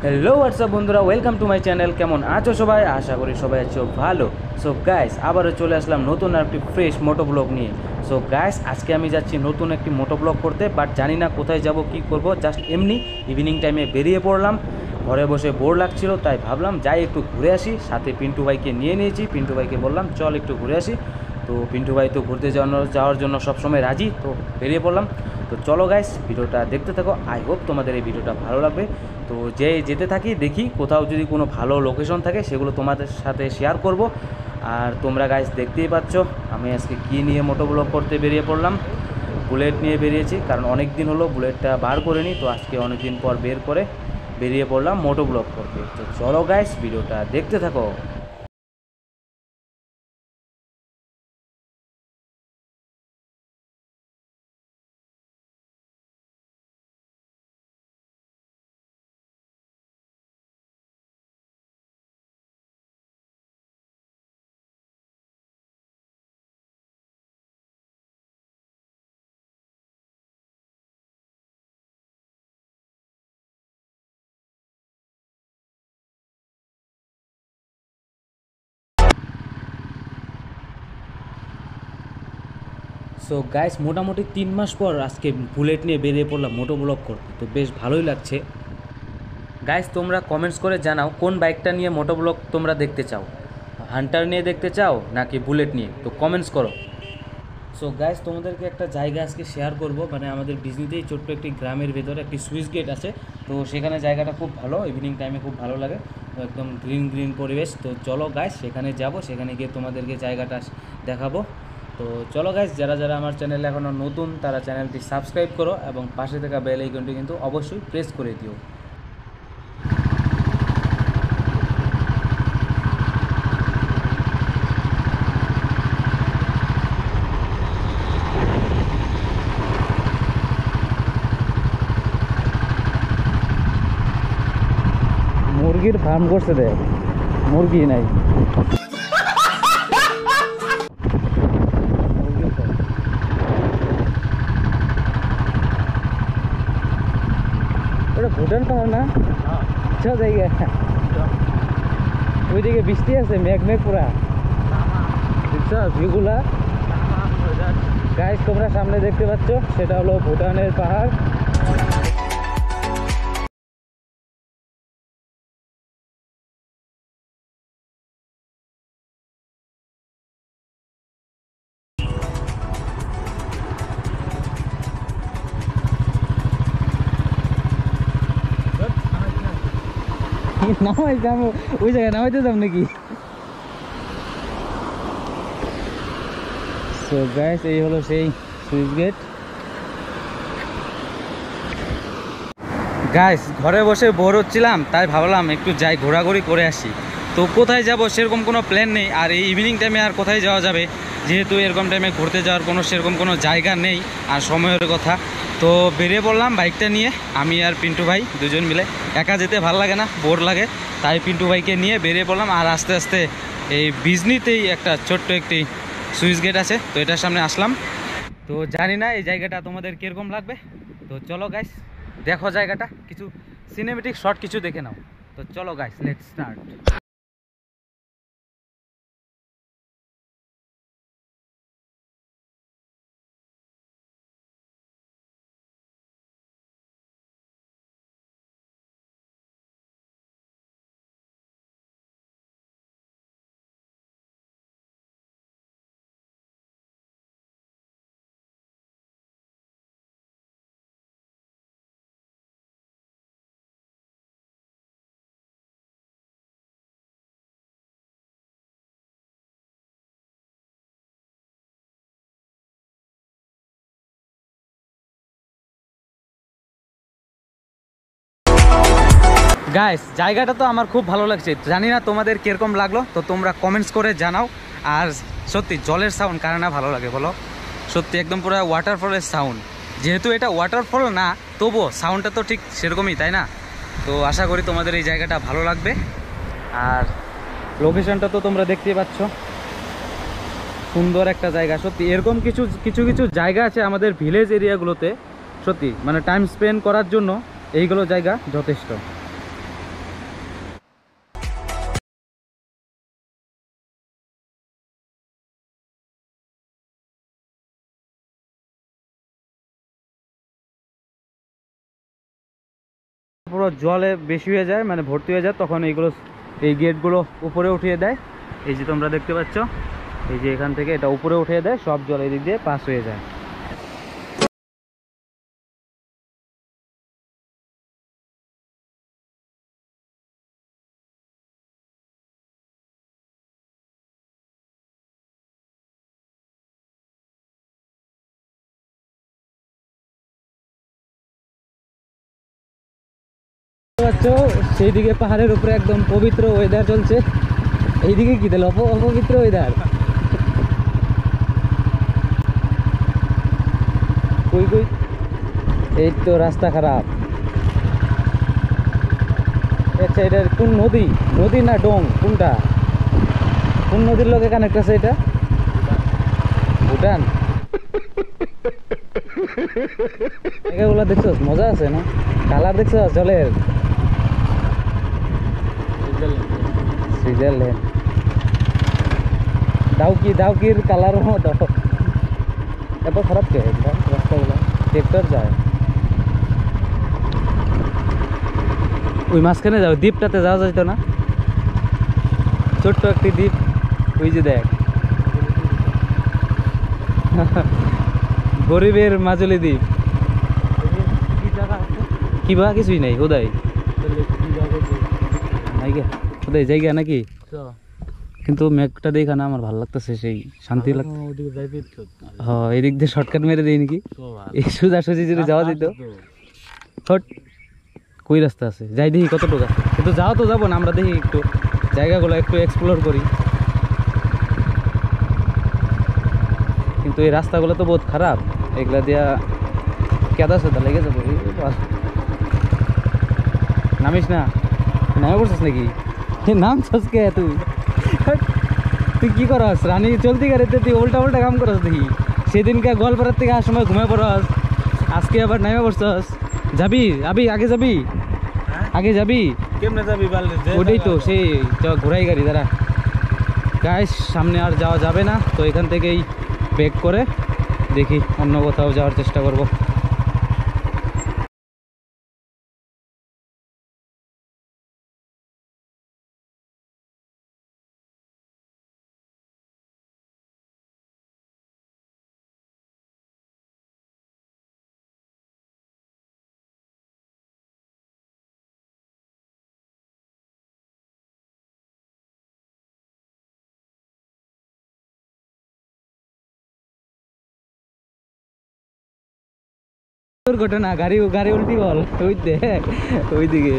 Hello WhatsApp বন্ধুরা, welcome to my channel. কেমন আছো সবাই? আশা করি সবাই আছো ভালো। সো গাইস, আবারও চলে আসলাম নতুন একটি ফ্রেশ মোটো ব্লগ নিয়ে। সো গাইস, আজকে আমি যাচ্ছি নতুন একটি মোটো ব্লগ করতে, বাট জানি না কোথায় যাব, কি করব। জাস্ট এমনি ইভিনিং টাইমে বেরিয়ে পড়লাম। ঘরে বসে বোর লাগছিল, তাই ভাবলাম যাই একটু ঘুরে আসি। সাথে পিন্টু ভাইকে নিয়ে নিয়েছি। পিন্টু ভাইকে বললাম চল একটু ঘুরে আসি। তো পিন্টু ভাই তো ঘুরতে যাওয়ার জন্য সবসময় রাজি, তো বেরিয়ে পড়লাম। তো চলো গাইস, ভিডিওটা দেখতে থাকো। আই হোপ তোমাদের এই ভিডিওটা ভালো লাগবে। তো যেতে থাকি, দেখি কোথাও যদি কোনো ভালো লোকেশন থাকে সেগুলো তোমাদের সাথে শেয়ার করব। আর তোমরা গাইস দেখতেই পাচ্ছ আমি আজকে কী নিয়ে মোটো ব্লগ করতে বেরিয়ে পড়লাম। বুলেট নিয়ে বেরিয়েছি, কারণ অনেক দিন হলো বুলেটটা বার করিনি। তো আজকে অনেক দিন পর বের করে বেরিয়ে পড়লাম মোটো ব্লগ করতে। তো চলো গাইস, ভিডিওটা দেখতে থাকো। সো গাইস, মোটামুটি 3 মাস পর আজকে বুলেট নিয়ে বেরিয়ে পড়লাম মোটো ব্লগ করতে। তো বেশ ভালোই লাগছে। গাইস, তোমরা কমেন্টস করে জানাও কোন বাইকটা নিয়ে মোটো ব্লগ তোমরা দেখতে চাও। হান্টার নিয়ে দেখতে চাও নাকি বুলেট নিয়ে, তো কমেন্টস করো। সো গাইস, তোমাদেরকে একটা জায়গা আজকে শেয়ার করব। মানে আমাদের বিজনিতেই ছোট্ট একটি গ্রামের ভেতরে একটি সুইচ গেট আছে। তো সেখানে জায়গাটা খুব ভালো, ইভিনিং টাইমে খুব ভালো লাগে। তো একদম গ্রিন গ্রিন পরিবেশ। তো চলো গাইস, সেখানে যাব, সেখানে গিয়ে তোমাদেরকে জায়গাটা দেখাবো। তো চলো গাইস, যারা যারা আমার চ্যানেলে এখনও নতুন তারা চ্যানেলটি সাবস্ক্রাইব করো এবং পাশে থাকা বেল আইকনটি কিন্তু অবশ্যই প্রেস করে দিও। মুরগির ফার্ম করছে রে, মুরগি নাই। ওটা ভুটান পাহাড় না? আচ্ছা জায়গা। ওইদিকে বৃষ্টি আছে, মেঘ মেঘ পুরা। বুঝছো ভিউগুলা? গাইস, তোমরা সামনে দেখতে পাচ্ছ সেটা হলো ভুটানের পাহাড়। নামাইতাম ওই জায়গায়, নামাইতে যাম নাকি? সো গাইস, এই হলো সেই সুইচ গেট। গাইস, ঘরে বসে বোর হচ্ছিলাম, তাই ভাবলাম একটু যাই, ঘোরাঘুরি করে আসি। তো কোথায় যাব সেরকম কোনো প্ল্যান নেই। আর এই ইভিনিং টাইমে আর কোথায় যাওয়া যাবে, যেহেতু এরকম টাইমে ঘুরতে যাওয়ার কোনো সেরকম কোনো জায়গা নেই আর সময়ের কথা। তো বেরিয়ে পড়লাম বাইকটা নিয়ে, আমি আর পিন্টু ভাই দুজন মিলে। একা যেতে ভালো লাগে না, বোর লাগে, তাই পিন্টু ভাইকে নিয়ে বেরিয়ে পড়লাম। আর আস্তে আস্তে এই বিজনিতেই একটা ছোট্ট একটি সুইচ গেট আছে, তো এটার সামনে আসলাম। তো জানি না এই জায়গাটা তোমাদের কীরকম লাগবে। তো চলো গাইস, দেখো জায়গাটা, কিছু সিনেমেটিক শট কিছু দেখে নাও। তো চলো গাইস, লেটস স্টার্ট। গাইস, জায়গাটা তো আমার খুব ভালো লাগছে, জানি না তোমাদের কীরকম লাগলো, তো তোমরা কমেন্টস করে জানাও। আর সত্যি জলের সাউন্ড কার না ভালো লাগে বলো? সত্যি একদম পুরো ওয়াটারফলের সাউন্ড। যেহেতু এটা ওয়াটারফল না, তবুও সাউন্ডটা তো ঠিক সেরকমই, তাই না? তো আশা করি তোমাদের এই জায়গাটা ভালো লাগবে। আর লোকেশনটা তো তোমরা দেখতেই পাচ্ছ, সুন্দর একটা জায়গা। সত্যি এরকম কিছু কিছু কিছু জায়গা আছে আমাদের ভিলেজ এরিয়াগুলোতে, সত্যি মানে টাইম স্পেন্ড করার জন্য এইগুলো জায়গা যথেষ্ট। পুরো জলে বেশি হয়ে যায়, মানে ভর্তি হয়ে যায়, তখন এইগুলো এই গেটগুলো উপরে উঠিয়ে দেয়। এই যে তোমরা দেখতে পাচ্ছ, এই যে এখান থেকে এটা উপরে উঠিয়ে দেয়, সব জল এদিক দিয়ে পাস হয়ে যায়। সেই দিকে পাহাড়ের উপরে একদম পবিত্র ওয়েদার চলছে, এইদিকে কি দিল অপবিত্র ওয়েদার। কই কই, এই তো রাস্তা খারাপ। আচ্ছা, এটা কোন নদী? নদী না ডোং, কোনটা? কোন নদীর লগে কানেক্ট আছে এটা? ভুটান। জায়গাগুলো দেখছো, মজা আছে না? কালার দেখছো জলের? সুইজারল্যান্ড। দাউকির কালার মতো। এত খারাপ কে রাস্তাগুলো? ট্রেক্টর যায় ওই মাঝখানে, যাও দ্বীপটাতে যাওয়া যেত না? ছোট্ট একটি দ্বীপ, ওই যে দেখ, গরিবের মাজুলি দ্বীপ। কিবা কিছুই নাই ওদাই, ওদাই জায়গা নাকি? কিন্তু মেঘটা দেখা না আমার ভালো লাগতেছে, সেই শান্তি লাগছে। হ্যাঁ, এদিক দিয়ে শর্টকাট মেরে দেয় নাকি? এই সোজাসুজি যদি যাওয়া যেত। কই রাস্তা আছে, যাই দেখি কতটুকু আছে। কিন্তু যাও তো যাবো না, আমরা দেখি একটু জায়গাগুলো একটু এক্সপ্লোর করি। কিন্তু এই রাস্তাগুলো তো বহুত খারাপ, এগুলা দিয়া কেদা সেদা লেগে যাবো। নামিস না, নামে পড়ছিস নাকি? নাম কে তুই? তুই কি করস রানী চলতি গাড়িতে? তুই উল্টা উল্টা কাম করস দেখি। সেদিনকে গোয়ালপাড়ার থেকে আসার সময় ঘুমায় পড়স, আজকে আবার নামে পড়ছস। যাবি আগে যাবি? আগে যাবি কেমনে যাবি? ওটাই তো, সেই ঘোরাই গাড়ি দাঁড়া। গাইস, সামনে আর যাওয়া যাবে না, তো এখান থেকেই ব্যাক করে দেখি অন্য কোথাও যাওয়ার চেষ্টা করব। দুর্ঘটনা, গাড়ি উল্টি গল ওই দিকে।